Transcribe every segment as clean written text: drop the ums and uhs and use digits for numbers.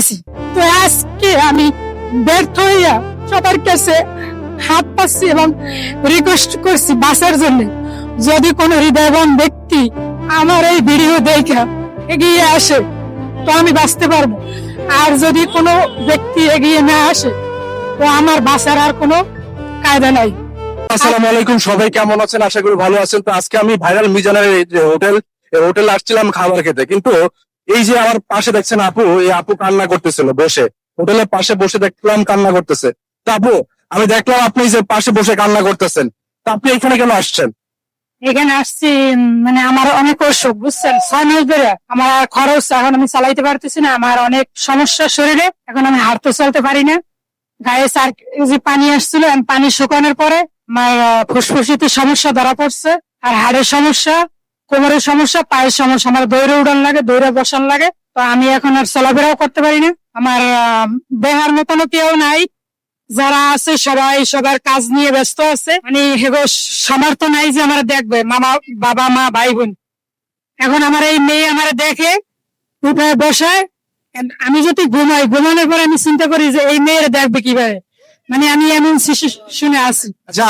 নিছি। তো আজকে আমি ব্যর্থ হইয়া সবার কাছে হাত পাচ্ছি এবং রিকোয়েস্ট করছি বাঁচার জন্য। যদি কোনো হৃদয়বান ব্যক্তি আমার এই ভিডিও দেখা এগিয়ে আসে তো আমি বাঁচতে পারবো, আর যদি কোনো ব্যক্তি এগিয়ে না আসে তো আমার বাঁচার আর কোনো কায়দা নাই। আসসালামু আলাইকুম, সবাই কেমন আছেন? আশা করি ভালো আছেন। তো আজকে আমি ভাইরাল মিজানের এই যে হোটেল আসছিলাম খাবার খেতে, কিন্তু এই যে আমার পাশে দেখছেন আপু, এই আপু কান্না করতেছিল বসে, হোটেলের পাশে বসে দেখলাম কান্না করতেছে। তো আপু, আমি দেখলাম আপনি যে পাশে বসে কান্না করতেছেন, তো আপনি এখানে কেন আসছেন? এখানে আসছি মানে আমার অনেক অসুখ, বুঝছেন, 6 মাস ধরে আমার আর খরচ এখন আমি চালাইতে পারতেছি না। আমার অনেক সমস্যা শরীরে, এখন আমি হাঁটতে চলতে পারি না। গায়ে 4 কেজি পানি আসছিল, পানি শুকানোর পরে আমার ফুসফুসিতে সমস্যা ধরা পড়ছে, আর হাড়ের সমস্যা, কোমরের সমস্যা, পায়ের সমস্যা। আমার দৌড়ে উড়ান লাগে, দৌড়ে বসান লাগে। তো আমি এখন আর চলাফেরাও করতে পারি না। আমার দেহার মতনও কেউ নাই, যারা আছে সবাই সবার কাজ নিয়ে ব্যস্ত আছে। মানে হেগো সামর্থ্য নাই যে আমার দেখবে, মামা, বাবা, মা, ভাই, বোন। এখন আমার এই মেয়ে আমার দেখে উঠে বসায়, আমি যদি ঘুমাই, ঘুমানোর পর আমি চিন্তা করি যে এই মেয়ের দেখবে কিভাবে। মানে আমি এমন শুনে আছি। আচ্ছা,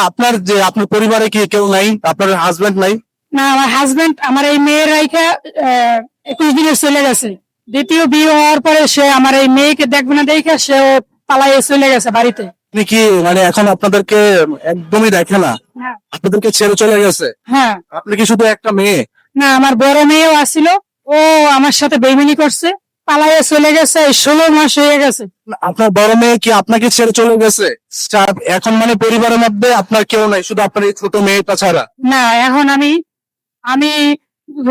আপনার পরিবারে কি কেউ নাই? আপনার হাজবেন্ড নাই? না, আমার হাজবেন্ড আমার এই মেয়ের রাইখা 21 দিনে চলে গেছে। দ্বিতীয় বিয়ে হওয়ার পরে সে আমার এই মেয়েকে দেখবে না দেখে সেও পালাইয়ে চলে গেছে বাড়িতে। আপনি কি মানে এখন আপনাদেরকে একদমই দেখে না, হ্যাঁ, আপনাদেরকে ছেড়ে চলে গেছে? হ্যাঁ। আপনি কি শুধু একটা মেয়ে? না, আমার বড় মেয়েও আসিল, ও আমার সাথে বেইমানি করছে, পালাইয়ে চলে গেছে। 16 মাস হয়ে গেছে। আপনার বড় মেয়ে কি আপনাকে ছেড়ে চলে গেছে? এখন মানে পরিবারের মধ্যে আপনার কেউ নাই, শুধু আপনার এই ছোট মেয়েটা ছাড়া? না, এখন আমি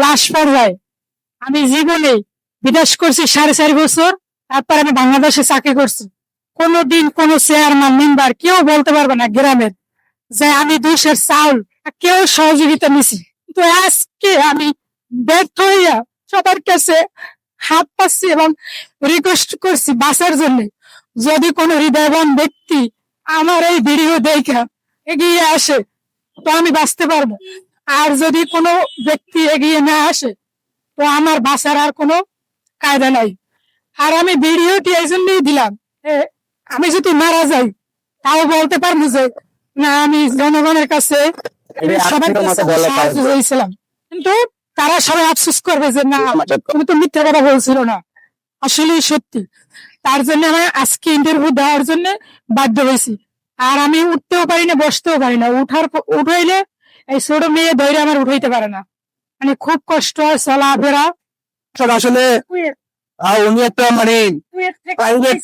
লাশ পর্যায়ে। আমি জীবনে বিদেশ করছি 4.5 বছর, তারপর আমি বাংলাদেশে চাকরি করছি। কোনদিন কোন চেয়ারম্যান মেম্বার কেউ বলতে পারবে না গ্রামের যে আমি 2 চাউল কেউ সহযোগিতা নিছি। কিন্তু আজকে আমি ব্যর্থ হইয়া সবার কাছে হাত পাচ্ছি এবং রিকোয়েস্ট করছি বাঁচার জন্য। যদি কোনো হৃদয়বান ব্যক্তি আমার এই ভিডিও দেখা এগিয়ে আসে তো আমি বাঁচতে পারবো, আর যদি কোনো ব্যক্তি এগিয়ে না আসে তো আমার বাঁচার আর কোনো কায়দা নাই। আর আমি ভিডিওটি এই জন্যই দিলাম, আমি যদি মারা যাই তাও বলতে পারবো যে না, আমি জনগণের কাছে সবার কাছে সাহায্য হয়েছিলাম। কিন্তু তারা সবাই আফসোস করবে যে না, তুমি তো মিথ্যা কথা বলছিল না, আসলেই সত্যি। তার জন্য আমি আজকে ইন্টারভিউ দেওয়ার জন্য বাধ্য হয়েছি। আর আমি উঠতেও পারি না, বসতেও পারি না। উঠাইলে এই ছোট মেয়ে ধৈর্য আমার উঠাইতে পারে না। মানে খুব কষ্ট হয় চলাফেরা। আসলে উনি একটা মানে প্রাইভেট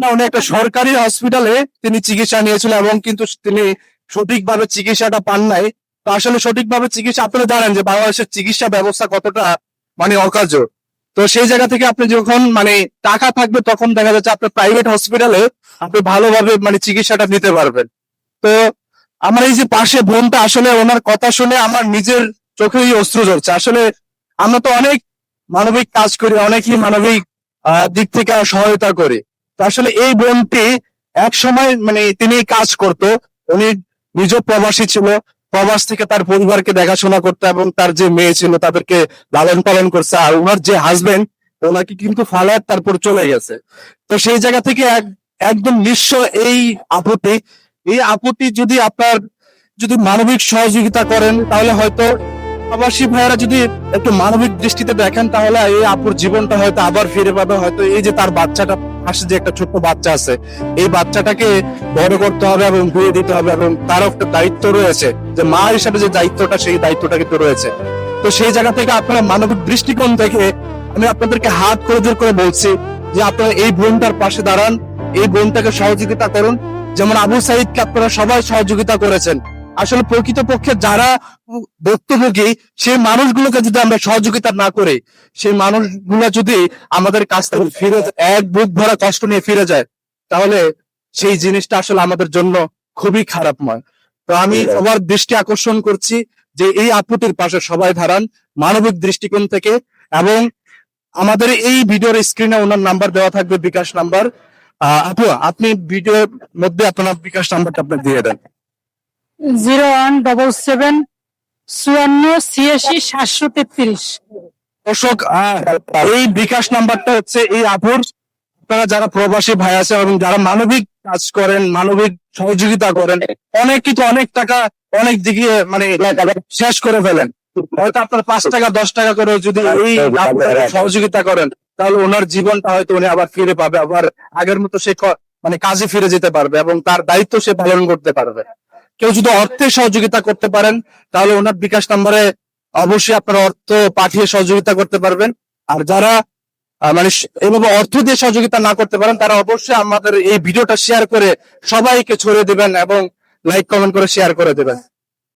না, উনি একটা সরকারি হসপিটালে তিনি চিকিৎসা নিয়েছিল এবং কিন্তু তিনি সঠিকভাবে চিকিৎসাটা পান নাই। তো আসলে সঠিকভাবে চিকিৎসা, আপনারা জানেন যে বাংলাদেশের চিকিৎসা ব্যবস্থা কতটা মানে অকার্য। তো সেই জায়গা থেকে আপনি যখন মানে টাকা থাকবে তখন দেখা যাচ্ছে আপনার প্রাইভেট হসপিটালে আপনি ভালোভাবে মানে চিকিৎসাটা নিতে পারবেন। তো আমার এই যে পাশে বোনটা, আসলে ওনার কথা শুনে আমার নিজের চোখেই অশ্রু ঝরছে। আসলে আমরা তো অনেক মানবিক কাজ করি, অনেকই মানবিক দিক থেকে সহায়তা করি। তো আসলে এই বোনটি এক সময় মানে তিনি কাজ করতো, উনি নিজ প্রবাসী ছিল, প্রবাস থেকে তার পরিবারকে দেখাশোনা করতো এবং তার যে মেয়ে ছিল তাদেরকে লালন পালন করছে। আর ওনার যে হাজবেন্ড, ওনাকে কিন্তু ফালায় তারপর চলে গেছে। তো সেই জায়গা থেকে একদম নিঃস্ব এই আপুটি যদি আপনার যদি মানবিক সহযোগিতা করেন, তাহলে হয়তো প্রবাসী ভাইয়েরা যদি একটু মানবিক দৃষ্টিতে দেখেন, তাহলে এই আপুর জীবনটা হয়তো আবার ফিরে পাবে। হয়তো এই যে তার বাচ্চাটা, পাশে যে একটা ছোট্ট বাচ্চা আছে, এই বাচ্চাটাকে বড় করতে হবে এবং বিয়ে দিতে হবে, এবং তারও একটা দায়িত্ব রয়েছে, যে মা হিসাবে যে দায়িত্বটা, সেই দায়িত্বটা কিন্তু রয়েছে। তো সেই জায়গা থেকে আপনারা মানবিক দৃষ্টিকোণ থেকে আমি আপনাদেরকে হাত করে জোর করে বলছি যে আপনারা এই বোনটার পাশে দাঁড়ান, এই বোনটাকে সহযোগিতা করুন। যেমন আবু সাইদকে আপনারা সবাই সহযোগিতা করেছেন। আসলে প্রকৃতপক্ষে যারা ভুক্তভোগী, সেই মানুষগুলোকে যদি আমরা সহযোগিতা না করি, সেই মানুষগুলো যদি আমাদের কাছ থেকে ফিরে এক বুক ভরা কষ্ট নিয়ে ফিরে যায়, তাহলে সেই জিনিসটা আসলে আমাদের জন্য খুবই খারাপময়। তো আমি সবার দৃষ্টি আকর্ষণ করছি যে এই আপুটির পাশে সবাই দাঁড়ান মানবিক দৃষ্টিকোণ থেকে। এবং আমাদের এই ভিডিওর স্ক্রিনে ওনার নাম্বার দেওয়া থাকবে, বিকাশ নাম্বার। আপু, আপনি ভিডিওর মধ্যে আপনার বিকাশ নাম্বারটা আপনি দিয়ে দেন। 01775486 733। দর্শক, এই বিকাশ নাম্বারটা হচ্ছে এই আপুর। আপনারা যারা প্রবাসী ভাই আছে এবং যারা মানবিক কাজ করেন, মানবিক সহযোগিতা করেন, অনেক কিছু অনেক টাকা অনেক দিকে মানে শেষ করে ফেলেন। হয়তো আপনার 5 টাকা 10 টাকা করে যদি এই আপনারা সহযোগিতা করেন, তাহলে ওনার জীবনটা হয়তো উনি আবার ফিরে পাবে, আবার আগের মতো সে মানে কাজে ফিরে যেতে পারবে এবং তার দায়িত্ব সে পালন করতে পারবে। কেউ যদি অর্থে সহযোগিতা করতে পারেন, তাহলে ওনার বিকাশ নম্বরে অবশ্যই আপনারা অর্থ পাঠিয়ে সহযোগিতা করতে পারবেন। আর যারা মানে এভাবে অর্থ দিয়ে সহযোগিতা না করতে পারেন, তারা অবশ্যই আমাদের এই ভিডিওটা শেয়ার করে সবাইকে ছড়িয়ে দিবেন এবং লাইক কমেন্ট করে শেয়ার করে দিবেন।